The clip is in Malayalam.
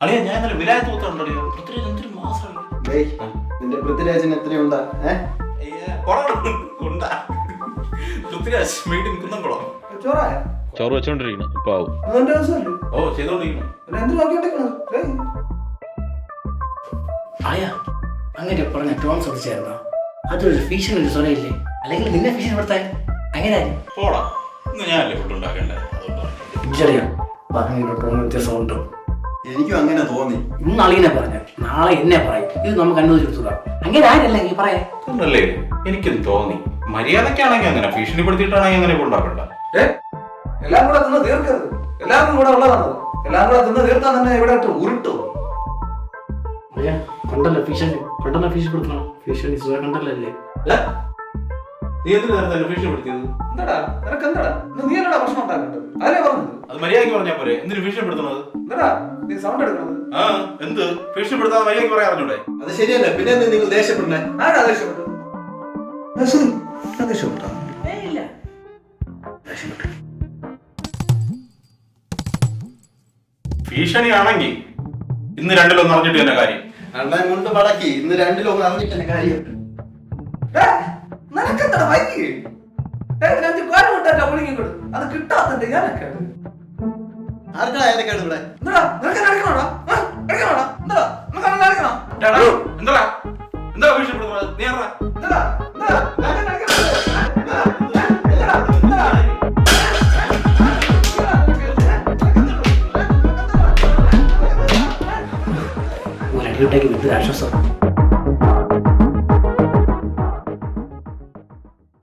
അളിയാ ഞാൻ ഇന്നലെ വിലായത്ത് കൂത്തുണ്ടോ പൃഥ്വിരാജ് എന്തൊരു മാസമായി. നിന്റെ പൃഥ്വിരാജിന് എത്രയുണ്ടാ? പൃഥ്വിരാജ് വീട്ടിൽ കുന്നംകുളം ചോറ് വെച്ചോണ്ടിരിക്കണം. ഇപ്പൊ ആവും. ഓ ചെയ്തോണ്ടിരിക്കണം. ആയാ അങ്ങനെ പറഞ്ഞ ടോൺ ശ്രദ്ധിച്ചായിരുന്നോ? അതൊരു ഫീഷൻ ഒരു സ്വരയില്ലേ? അല്ലെങ്കിൽ നിന്നെ ഫീഷൻ പെടുത്താൻ അങ്ങനെ പോടാ, ഇന്ന് ഞാനല്ലേ ഫുഡ് ഉണ്ടാക്കണ്ടേ? എനിക്കറിയാം പറഞ്ഞ ടോൺ വ്യത്യാസമുണ്ടോ. എനിക്കും അങ്ങനെ തോന്നി. ഇന്ന് അളിയനെ പറഞ്ഞ നാളെ എന്നെ പറയും. ഇത് നമുക്ക് അനുവദിച്ചെടുത്തുക. അങ്ങനെ ആരല്ല നീ പറയാ. അല്ലേ എനിക്കും തോന്നി. മര്യാദക്കാണെങ്കിൽ അങ്ങനെ ഭീഷണിപ്പെടുത്തിയിട്ടാണെങ്കിൽ അങ്ങനെ ഉണ്ടാക്കണ്ട. എല്ലാം കൂടെ തിന്ന് തീർക്കരുത്. എല്ലാവർക്കും കൂടെ ഉള്ളതാണ്. എല്ലാം കൂടെ തിന്ന് തീർത്താൻ തന്നെ ഇവിടെ ഉരുട്ടു. കണ്ടല്ലോ ഫീഷൻ പെട്ടെന്ന് ഭീഷണിപ്പെടുത്തണം. ഫീഷൻ കണ്ടല്ലേ? നീ എന്തിനാ ഭീഷണിപ്പെടുത്തിയത്? എന്താടാ നിനക്ക് എന്താടാ നീ എന്നടാ പ്രശ്നം ഉണ്ടാക്കേണ്ടത്? അതല്ലേ പറഞ്ഞത്. അത് മര്യാദയ്ക്ക് പറഞ്ഞാ പോരെ. എന്തിനു ഭീഷണിപ്പെടുത്തുന്നത്? എന്താടാ നീ സൗണ്ട് എടുക്കണത്? ആ എന്ത് ഭീഷണിപ്പെടുത്താതെ മര്യാദയ്ക്ക് പറയാൻ അറിഞ്ഞൂടെ? അത് ശരിയല്ല. പിന്നെ നിങ്ങൾ ദേഷ്യപ്പെടണേ? ആരാ ദേഷ്യപ്പെട്ടു? ദേഷ്യപ്പെട്ടോ? ഇല്ല. ഭീഷണിയാണെങ്കിൽ ഇന്ന് രണ്ടിലൊന്നും അറിഞ്ഞിട്ട് തന്നെ കാര്യം. അണ്ണൻ കൊണ്ട് മടക്കി ഇന്ന് രണ്ടിലൊന്നും അറിഞ്ഞിട്ടെ കാര്യം. നിനക്കെന്താ വൈകി? അത് കിട്ടാത്തന്റെ ഞാനൊക്കെ ആർക്കാ ഏതൊക്കെയാണ് ഇവിടെ? എന്താ നിനക്ക് അടിക്കണോടാ? അടിക്കണോടാ? എന്താ നിനക്ക് അടിക്കണോ? എന്താ എന്താ ഭീഷണിപ്പെടുത്തുന്നത്? നീ അറിയാ എന്താ ഒരടിയോട്ടേക്ക് വിട്ട് ആശ്വാസം.